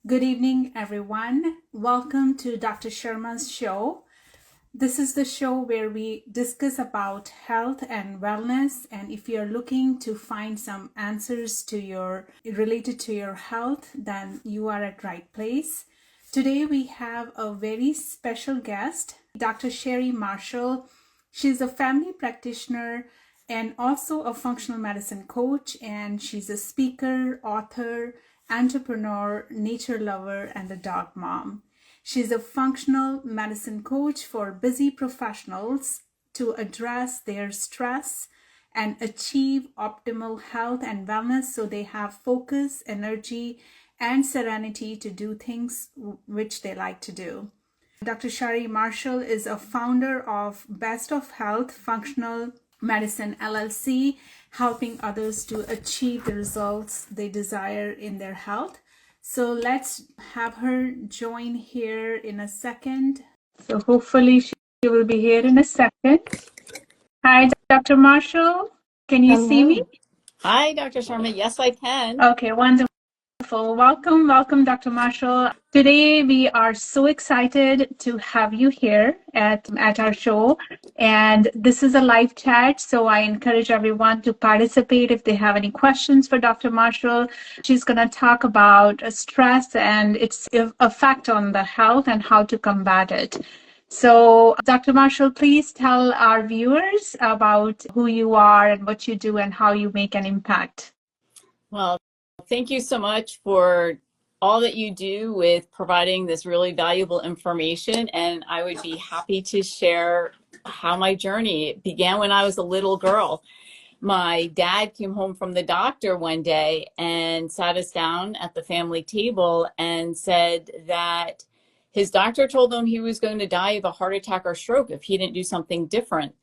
Good evening, everyone. Welcome to Dr. Sharma's show. This is the show where we discuss about health and wellness. And if you're looking to find some answers to your related to your health, then you are at right place. Today we have a very special guest, Dr. Sheri Marshall. She's a family practitioner and also a functional medicine coach, and she's a speaker, author, entrepreneur, nature lover, and a dog mom. She's a functional medicine coach for busy professionals to address their stress and achieve optimal health and wellness so they have focus, energy, and serenity to do things which they like to do. Dr. Sheri Marshall is a founder of Best of Health Functional Medicine LLC, helping others to achieve the results they desire in their health. So let's have her join here in a second. So hopefully she will be here in a second. Hi, Dr. Marshall. Can you see me? Hello. Hi, Dr. Sharma. Yes, I can. Okay, wonderful. Welcome, Dr. Marshall. Today we are so excited to have you here at our show. And this is a live chat, so I encourage everyone to participate if they have any questions for Dr. Marshall. She's going to talk about stress and its effect on the health and how to combat it. So, Dr. Marshall, please tell our viewers about who you are and what you do and how you make an impact. Well, thank you so much for all that you do with providing this really valuable information. And I would be happy to share how my journey began when I was a little girl. My dad came home from the doctor one day and sat us down at the family table and said that his doctor told him he was going to die of a heart attack or stroke if he didn't do something different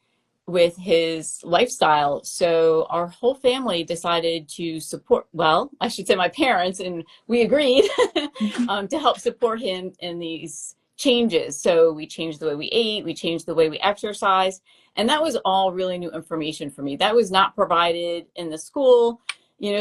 with his lifestyle. So our whole family decided to support, well, I should say my parents, and we agreed to help support him in these changes. So we changed the way we ate, we changed the way we exercised, and that was all really new information for me. That was not provided in the school,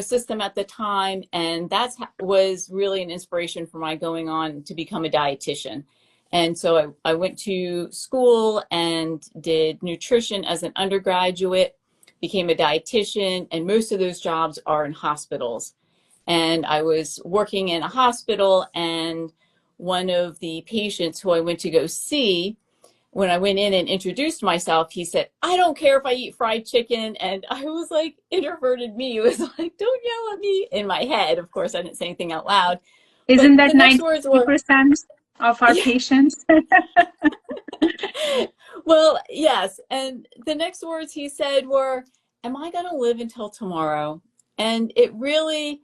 system at the time, and that was really an inspiration for my going on to become a dietitian. And so I went to school and did nutrition as an undergraduate, became a dietitian, and most of those jobs are in hospitals. And I was working in a hospital, and one of the patients who I went to go see, when I went in and introduced myself, he said, "I don't care if I eat fried chicken." And I was like, introverted me was like, "Don't yell at me," in my head. Of course, I didn't say anything out loud. Isn't But that the next words were, 90% of our patients? well, yes. And the next words he said were, "Am I going to live until tomorrow?" And it really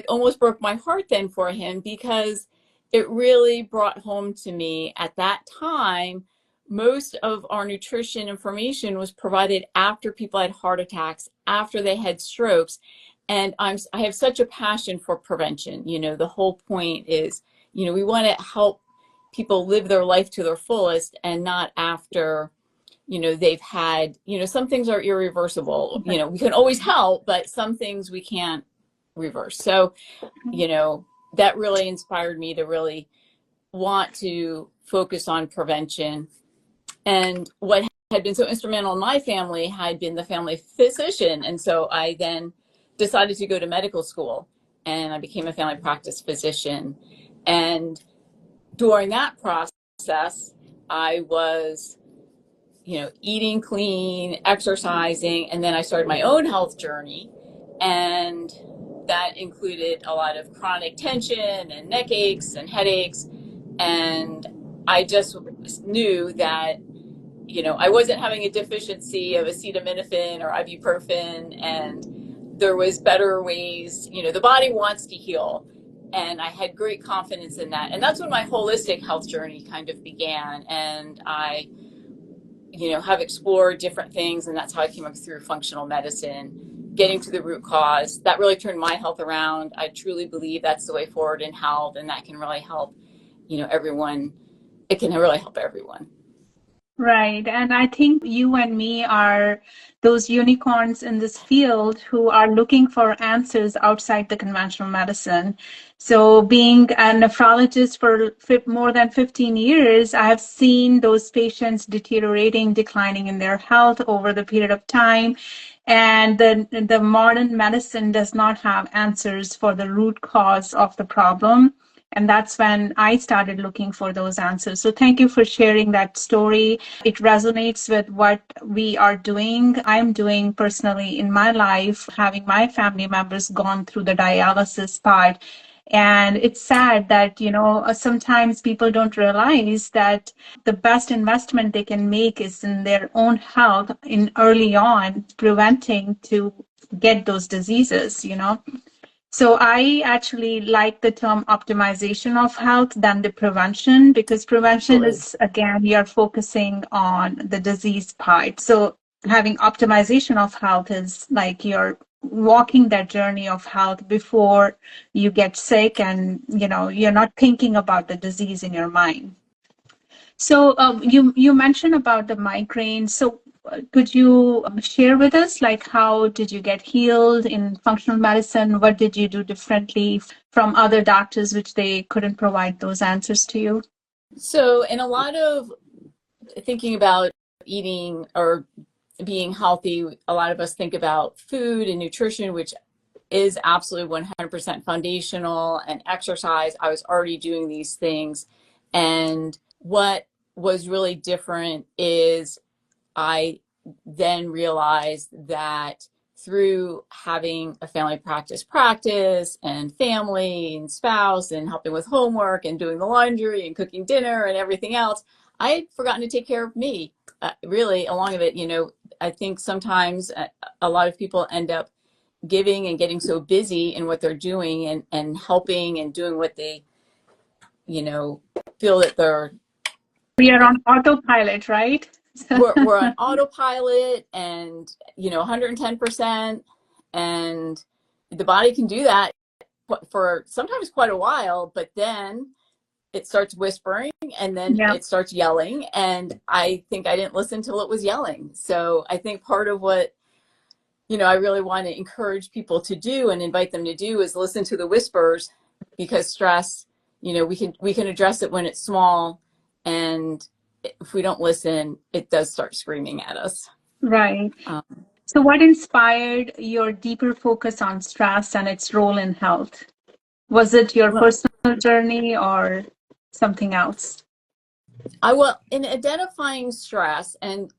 almost broke my heart then for him, because it really brought home to me at that time, most of our nutrition information was provided after people had heart attacks, after they had strokes. And I have such a passion for prevention. The whole point is, we want to help people live their life to their fullest, and not after they've had, some things are irreversible. We can always help, but some things we can't reverse. So that really inspired me to really want to focus on prevention. And what had been so instrumental in my family had been the family physician. And so I then decided to go to medical school, and I became a family practice physician. And during that process, I was, eating clean, exercising, and then I started my own health journey. And that included a lot of chronic tension and neck aches and headaches. And I just knew that, I wasn't having a deficiency of acetaminophen or ibuprofen, and there was better ways. The body wants to heal. And I had great confidence in that. And that's when my holistic health journey kind of began. And I, have explored different things. And that's how I came up through functional medicine, getting to the root cause. That really turned my health around. I truly believe that's the way forward in health. And that can really help, everyone. It can really help everyone. Right. And I think you and me are those unicorns in this field who are looking for answers outside the conventional medicine. So, being a nephrologist for more than 15 years, I have seen those patients deteriorating, declining in their health over the period of time. And the modern medicine does not have answers for the root cause of the problem. And that's when I started looking for those answers. So thank you for sharing that story. It resonates with what we are doing. I'm doing personally in my life, having my family members gone through the dialysis part. And it's sad that, sometimes people don't realize that the best investment they can make is in their own health in early on, preventing to get those diseases. So I actually like the term optimization of health than the prevention, because prevention Absolutely. is, again, you're focusing on the disease part. So having optimization of health is like you're walking that journey of health before you get sick, and you're not thinking about the disease in your mind. So you mentioned about the migraine. So could you share with us, like, how did you get healed in functional medicine? What did you do differently from other doctors, which they couldn't provide those answers to you? So, in a lot of thinking about eating or being healthy, a lot of us think about food and nutrition, which is absolutely 100% foundational, and exercise. I was already doing these things. And what was really different is I then realized that through having a family practice and family and spouse and helping with homework and doing the laundry and cooking dinner and everything else, I had forgotten to take care of me. Really, along of it, I think sometimes a lot of people end up giving and getting so busy in what they're doing and helping and doing what they, you know, feel that they're We are on autopilot, right? we're on autopilot and 110%, and the body can do that for sometimes quite a while, but then it starts whispering and then Yeah. it starts yelling, and I think I didn't listen till it was yelling. So I think part of what I really want to encourage people to do and invite them to do is listen to the whispers, because stress, we can address it when it's small, and if we don't listen, it does start screaming at us. Right. Um, So what inspired your deeper focus on stress and its role in health? Was it your well, personal journey or something else? I will in identifying stress, and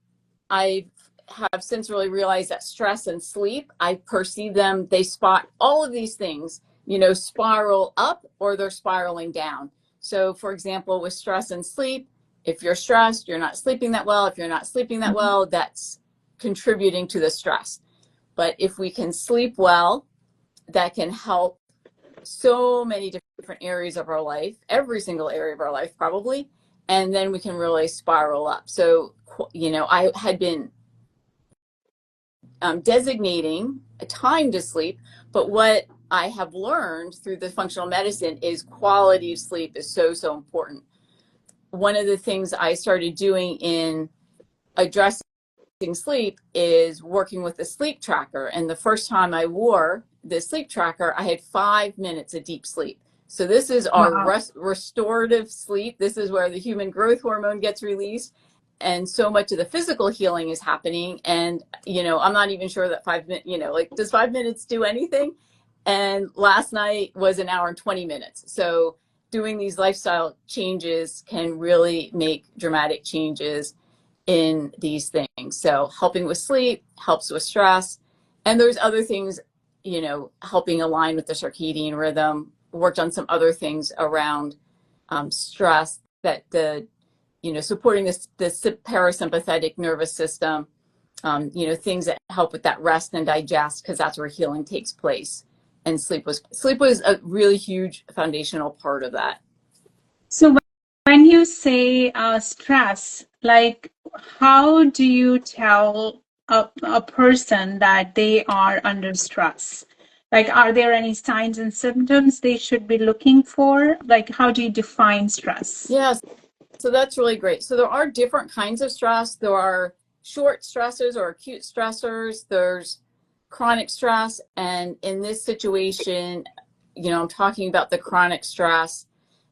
I have since really realized that stress and sleep, I perceive them, they spot all of these things, spiral up or they're spiraling down. So, for example, with stress and sleep, if you're stressed, you're not sleeping that well. If you're not sleeping that Mhm. well, that's contributing to the stress. But if we can sleep well, that can help so many different areas of our life, every single area of our life, probably. And then we can really spiral up. So, I had been designating a time to sleep. But what I have learned through the functional medicine is quality of sleep is so, so important. One of the things I started doing in addressing sleep is working with a sleep tracker. And the first time I wore the sleep tracker, I had 5 minutes of deep sleep. So this is our Wow. restorative sleep. This is where the human growth hormone gets released. And so much of the physical healing is happening. And, I'm not even sure that 5 minutes, like, does 5 minutes do anything? And last night was an hour and 20 minutes. So doing these lifestyle changes can really make dramatic changes in these things. So helping with sleep helps with stress. And there's other things, helping align with the circadian rhythm. Worked on some other things around stress, that supporting this parasympathetic nervous system, things that help with that rest and digest, because that's where healing takes place. And sleep was a really huge foundational part of that. So when you say stress, like, how do you tell a person that they are under stress? Like, are there any signs and symptoms they should be looking for? Like, how do you define stress? Yes. So that's really great. So there are different kinds of stress. There are short stressors or acute stressors. There's chronic stress. And in this situation, I'm talking about the chronic stress.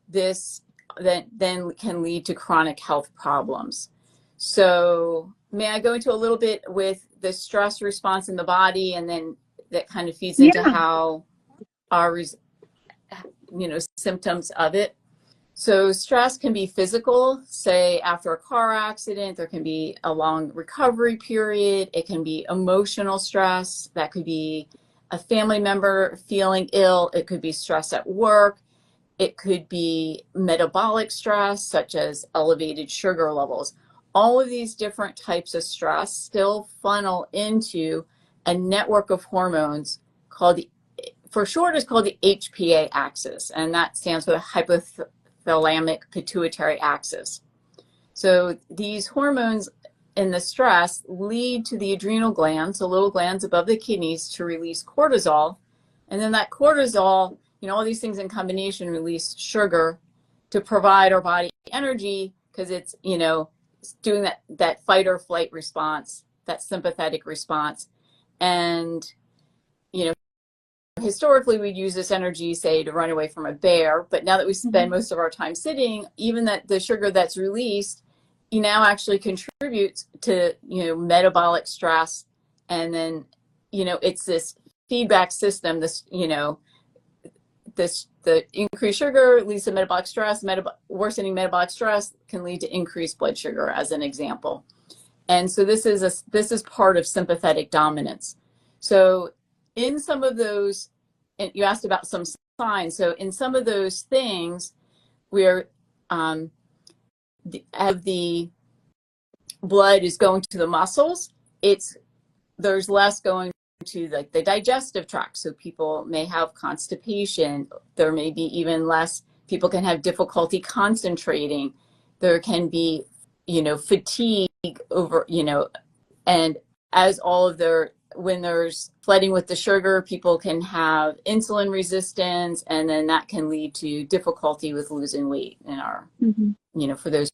This then can lead to chronic health problems. So may I go into a little bit with the stress response in the body, and then that kind of feeds into Yeah. how our, symptoms of it. So stress can be physical, say after a car accident, there can be a long recovery period. It can be emotional stress. That could be a family member feeling ill. It could be stress at work. It could be metabolic stress, such as elevated sugar levels. All of these different types of stress still funnel into a network of hormones called for short, is called the HPA axis, and that stands for the hypothalamic pituitary axis. So these hormones in the stress lead to the adrenal glands, the little glands above the kidneys, to release cortisol. And then that cortisol, all these things in combination release sugar to provide our body energy, because it's, doing that fight or flight response, that sympathetic response. And, historically we'd use this energy, say, to run away from a bear, but now that we spend most of our time sitting, even that the sugar that's released now actually contributes to metabolic stress. And then it's this feedback system, the increased sugar leads to metabolic stress. Worsening metabolic stress can lead to increased blood sugar, as an example. And so this is part of sympathetic dominance. So in some of those, and you asked about some signs. So in some of those things, we're as the blood is going to the muscles, there's less going to the digestive tract. So people may have constipation. There may be even less. People can have difficulty concentrating. There can be, fatigue over, and as all of when there's flooding with the sugar, people can have insulin resistance, and then that can lead to difficulty with losing weight in our, for those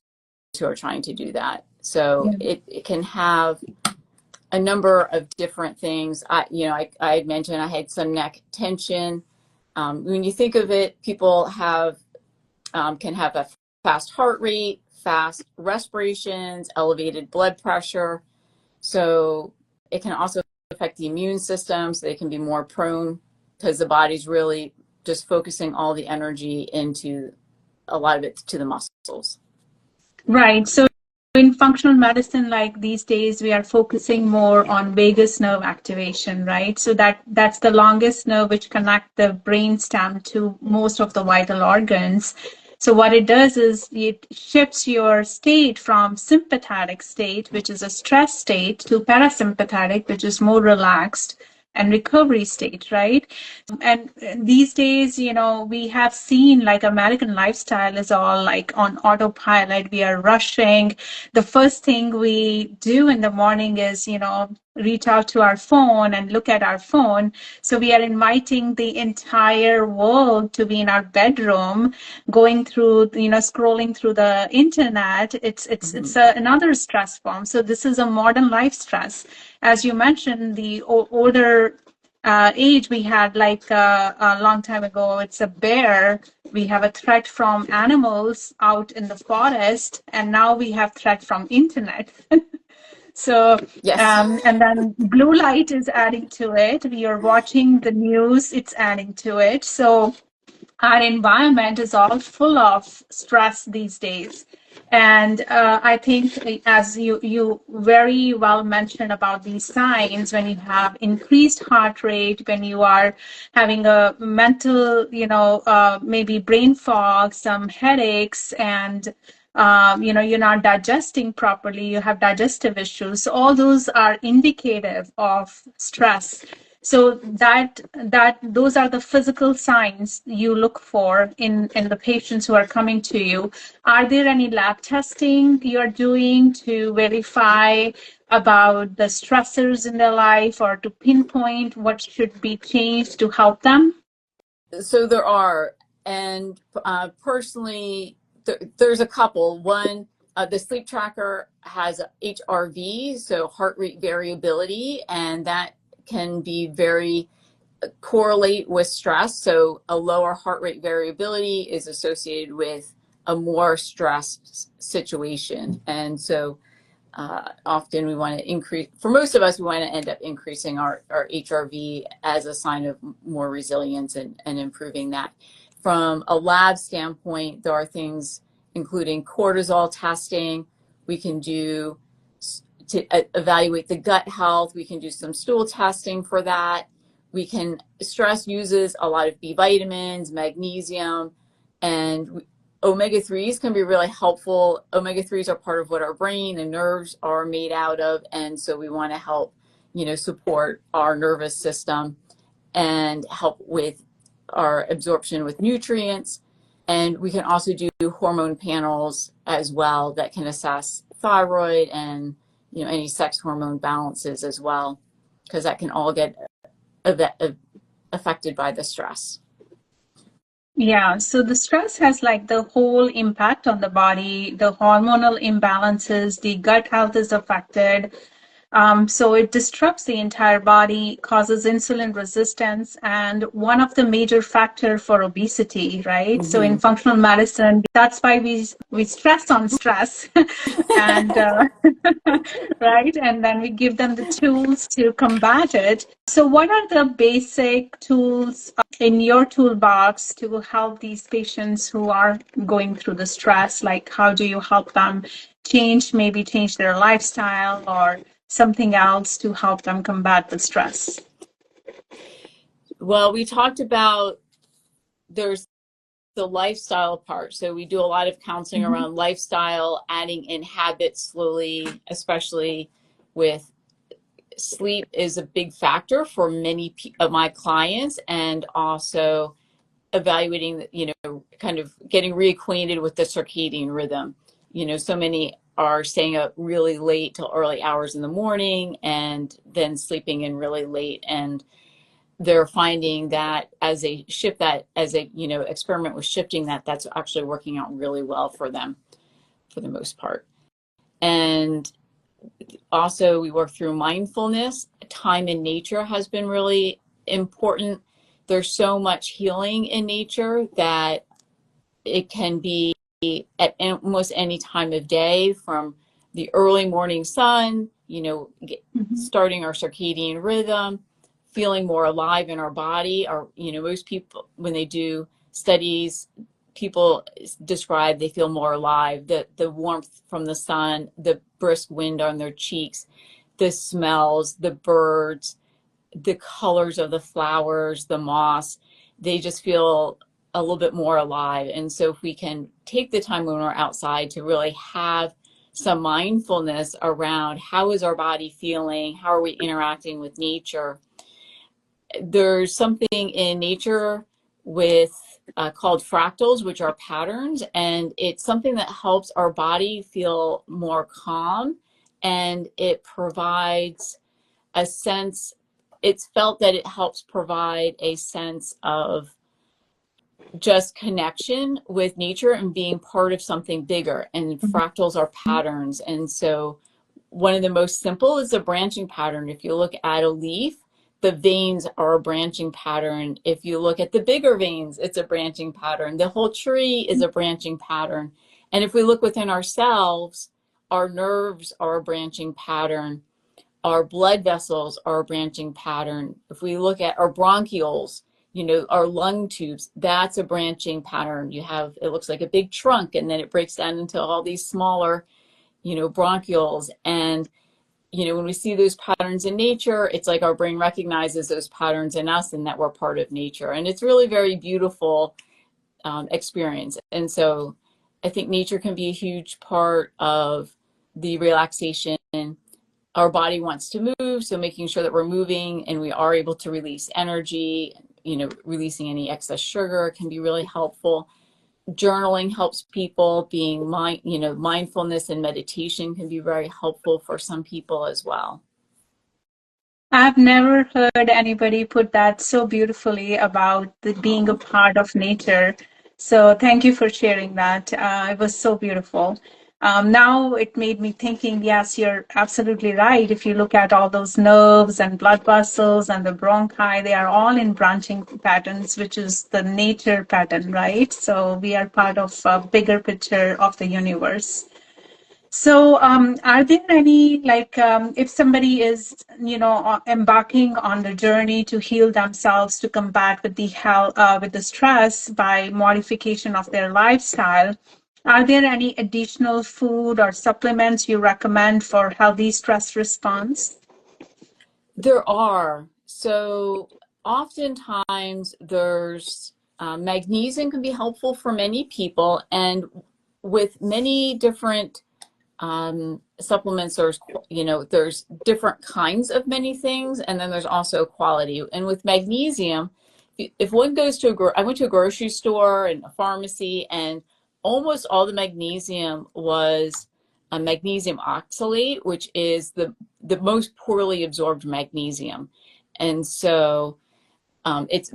who are trying to do that. So it can have a number of different things. I had mentioned I had some neck tension. When you think of it, people can have a fast heart rate, fast respirations, elevated blood pressure. So it can also affect the immune system, so they can be more prone, because the body's really just focusing all the energy into a lot of it to the muscles. Right. So in functional medicine, like these days, we are focusing more on vagus nerve activation, right? So that's the longest nerve which connects the brainstem to most of the vital organs. So what it does is it shifts your state from sympathetic state, which is a stress state, to parasympathetic, which is more relaxed and recovery state, right? And these days, we have seen like American lifestyle is all like on autopilot. We are rushing. The first thing we do in the morning is, reach out to our phone and look at our phone. So we are inviting the entire world to be in our bedroom, going through, scrolling through the internet. It's another stress form. So this is a modern life stress. As you mentioned, the older age we had, like a long time ago, it's a bear. We have a threat from animals out in the forest, and now we have threat from internet. So, yes. And then blue light is adding to it. We are watching the news, it's adding to it. So our environment is all full of stress these days. And I think, as you very well mentioned about these signs, when you have increased heart rate, when you are having a mental, maybe brain fog, some headaches, and you're not digesting properly, you have digestive issues. So all those are indicative of stress. So those are the physical signs you look for in the patients who are coming to you. Are there any lab testing you're doing to verify about the stressors in their life, or to pinpoint what should be changed to help them? So there are, and personally, there's a couple. One, the sleep tracker has HRV, so heart rate variability, and that can be very correlate with stress. So a lower heart rate variability is associated with a more stressed situation. And so often we want to increase, for most of us, we want to end up increasing our HRV as a sign of more resilience and improving that. From a lab standpoint, there are things including cortisol testing. We can do to evaluate the gut health. We can do some stool testing for that. Stress uses a lot of B vitamins, magnesium, and omega-3s can be really helpful. Omega-3s are part of what our brain and nerves are made out of. And so we want to help, support our nervous system and help with our absorption with nutrients. And we can also do hormone panels as well that can assess thyroid and, any sex hormone balances as well, because that can all get affected by the stress. Yeah, so the stress has like the whole impact on the body, the hormonal imbalances, the gut health is affected. So it disrupts the entire body, causes insulin resistance, and one of the major factor for obesity, right? Mm-hmm. So in functional medicine, that's why we stress on stress, and right, and then we give them the tools to combat it. So what are the basic tools in your toolbox to help these patients who are going through the stress? Like, how do you help them change their lifestyle or something else to help them combat the stress? Well, we talked about there's the lifestyle part. So we do a lot of counseling around lifestyle, adding in habits slowly, especially with sleep is a big factor for many of my clients, and also evaluating, kind of getting reacquainted with the circadian rhythm. So many are staying up really late till early hours in the morning and then sleeping in really late. And they're finding that as they shift that, as they, experiment with shifting that, that's actually working out really well for them for the most part. And also we work through mindfulness. Time in nature has been really important. There's so much healing in nature that it can be at almost any time of day, from the early morning sun, starting our circadian rhythm, feeling more alive in our body. Or, most people, when they do studies, people describe they feel more alive. The warmth from the sun, the brisk wind on their cheeks, the smells, the birds, the colors of the flowers, the moss, they just feel a little bit more alive. And so if we can take the time when we're outside to really have some mindfulness around how is our body feeling, how are we interacting with nature. There's something in nature with called fractals, which are patterns, and it's something that helps our body feel more calm, and it provides a sense, it's felt that it helps provide a sense of just connection with nature and being part of something bigger. And fractals are patterns. And so one of the most simple is a branching pattern. If you look at a leaf, the veins are a branching pattern. If you look at the bigger veins, it's a branching pattern. The whole tree is a branching pattern. And if we look within ourselves, our nerves are a branching pattern. Our blood vessels are a branching pattern. If we look at our bronchioles, our lung tubes, that's a branching pattern. It looks like a big trunk, and then it breaks down into all these smaller, bronchioles. And, when we see those patterns in nature, it's like our brain recognizes those patterns in us and that we're part of nature. And it's really very beautiful experience. And so I think nature can be a huge part of the relaxation. Our body wants to move, so making sure that we're moving and we are able to release energy, releasing any excess sugar can be really helpful. Journaling helps people. Mindfulness and meditation can be very helpful for some people as well. I've never heard anybody put that so beautifully about being a part of nature. So thank you for sharing that. It was so beautiful. Now it made me thinking, yes, you're absolutely right. If you look at all those nerves and blood vessels and the bronchi, they are all in branching patterns, which is the nature pattern, right? So we are part of a bigger picture of the universe. So, are there any, like, if somebody is, embarking on the journey to heal themselves to combat with with the stress by modification of their lifestyle, are there any additional food or supplements you recommend for healthy stress response? There are. So oftentimes there's magnesium can be helpful for many people, and with many different supplements, there's different kinds of many things, and then there's also quality. And with magnesium, if one goes to I went to a grocery store and a pharmacy, and almost all the magnesium was a magnesium oxalate, which is the most poorly absorbed magnesium. And so it's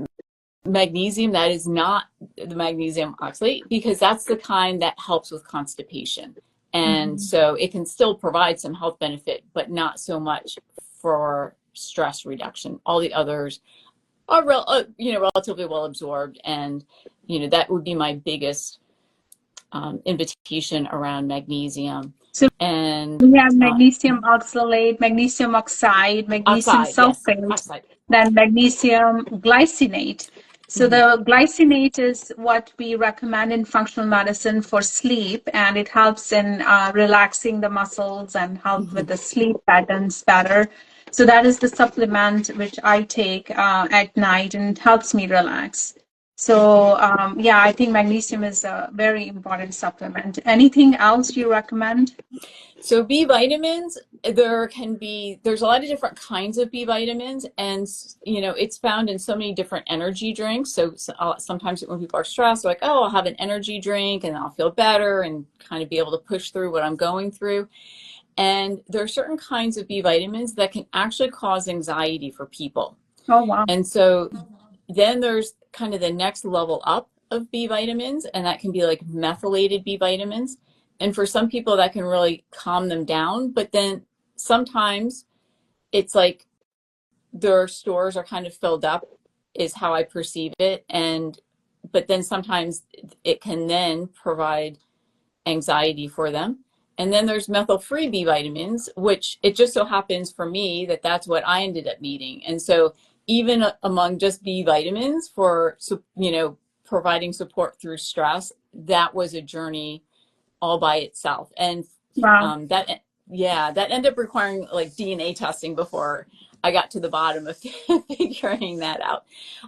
magnesium that is not the magnesium oxalate, because that's the kind that helps with constipation. And so it can still provide some health benefit, but not so much for stress reduction. All the others are relatively well absorbed, and that would be my biggest invitation around magnesium. So And we have magnesium oxalate, magnesium oxide, magnesium oxide, yes, sulfate, oxide. then magnesium glycinate. So the glycinate is what we recommend in functional medicine for sleep, and it helps in relaxing the muscles and help with the sleep patterns better. So that is the supplement which I take at night, and it helps me relax. So yeah, I think magnesium is a very important supplement. Anything else you recommend? So B vitamins, there's a lot of different kinds of B vitamins, and it's found in so many different energy drinks. So sometimes when people are stressed, they're like, oh, I'll have an energy drink and I'll feel better and kind of be able to push through what I'm going through. And there are certain kinds of B vitamins that can actually cause anxiety for people. Oh, wow. And so then there's kind of the next level up of B vitamins, and that can be like methylated B vitamins. And for some people, that can really calm them down. But then sometimes it's like their stores are kind of filled up, is how I perceive it. But then sometimes it can then provide anxiety for them. And then there's methyl-free B vitamins, which it just so happens for me that that's what I ended up needing. And so even among just B vitamins for, providing support through stress, that was a journey all by itself. And Wow. that ended up requiring like DNA testing before I got to the bottom of figuring that out.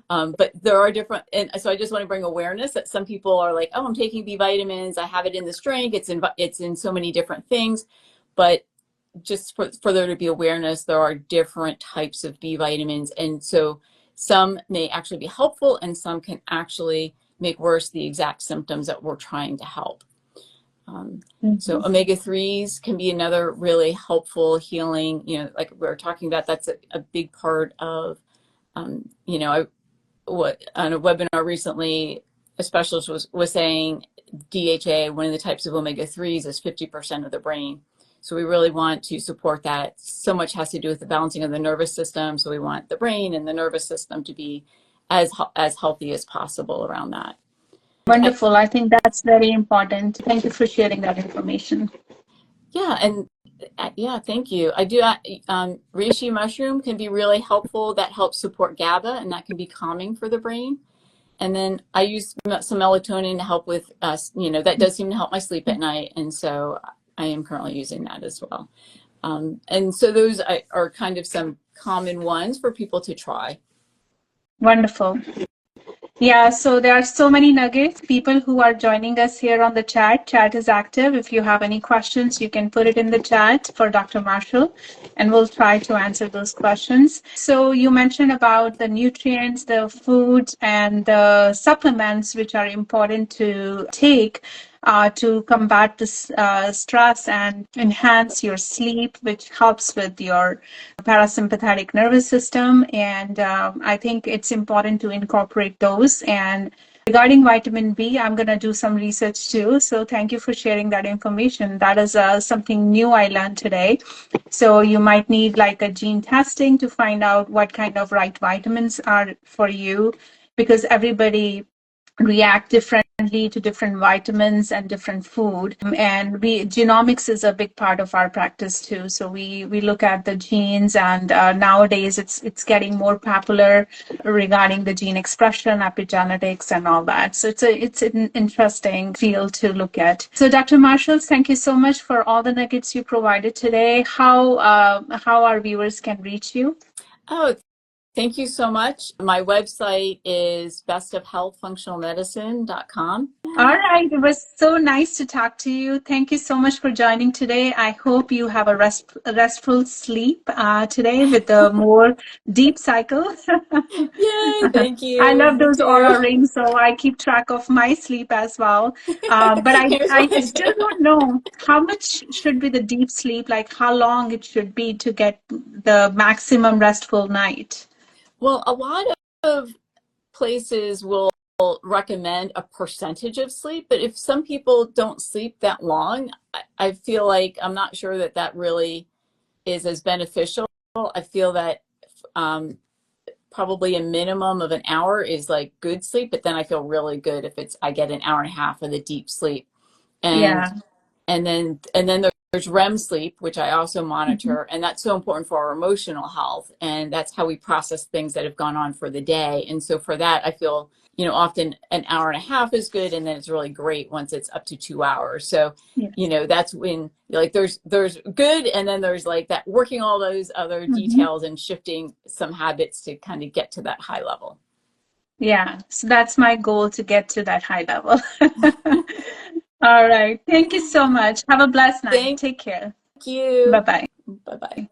But there are different, and so I just want to bring awareness that some people are like, oh, I'm taking B vitamins, I have it in this drink, it's in so many different things. But just for there to be awareness, there are different types of B vitamins, and so some may actually be helpful, and some can actually make worse the exact symptoms that we're trying to help. So omega-3s can be another really helpful healing, like we were talking about, that's a big part of, on a webinar recently, a specialist was saying DHA, one of the types of omega-3s, is 50% of the brain. So we really want to support that. So much has to do with the balancing of the nervous system. So we want the brain and the nervous system to be as healthy as possible around that. Wonderful. I think that's very important. Thank you for sharing that information. Yeah, and thank you. I do. Reishi mushroom can be really helpful. That helps support GABA, and that can be calming for the brain. And then I use some melatonin to help with, that does seem to help my sleep at night. And so I am currently using that as well. And so those are kind of some common ones for people to try. Wonderful. Yeah, so there are so many nuggets. People who are joining us here on the chat. Chat is active. If you have any questions, you can put it in the chat for Dr. Marshall, and we'll try to answer those questions. So you mentioned about the nutrients, the foods, and the supplements, which are important to take to combat this stress and enhance your sleep, which helps with your parasympathetic nervous system. And I think it's important to incorporate those. And Regarding vitamin B, I'm going to do some research too. So thank you for sharing that information. That is something new I learned today. So you might need like a gene testing to find out what kind of right vitamins are for you, because everybody react differently to different vitamins and different food. And genomics is a big part of our practice too. So we look at the genes, and nowadays it's getting more popular regarding the gene expression, epigenetics, and all that. So it's an interesting field to look at. So Dr. Marshall, thank you so much for all the nuggets you provided today. How our viewers can reach you? Oh, thank you so much. My website is bestofhealthfunctionalmedicine.com. All right. It was so nice to talk to you. Thank you so much for joining today. I hope you have a restful sleep today with a more deep cycle. Yay, thank I you. love You those too. aura rings, so I keep track of my sleep as well. But Here's I mine still too. don't know how much should be the deep sleep, like how long it should be to get the maximum restful night. Well, a lot of places will recommend a percentage of sleep, but if some people don't sleep that long, I feel like I'm not sure that that really is as beneficial. I feel that um, probably a minimum of an hour is like good sleep, but then I feel really good if I get an hour and a half of the deep sleep. And Yeah. and then there's REM sleep, which I also Mhm. monitor, and that's so important for our emotional health, and that's how we process things that have gone on for the day. And so for that, I feel, often an hour and a half is good, and then it's really great once it's up to 2 hours. So Yes. that's when like there's good, and then there's like that working all those other Mhm. details and shifting some habits to kind of get to that high level. Yeah, so that's my goal, to get to that high level. All right. Thank you so much. Have a blessed night. Thank Take care. you. Bye-bye. Bye bye.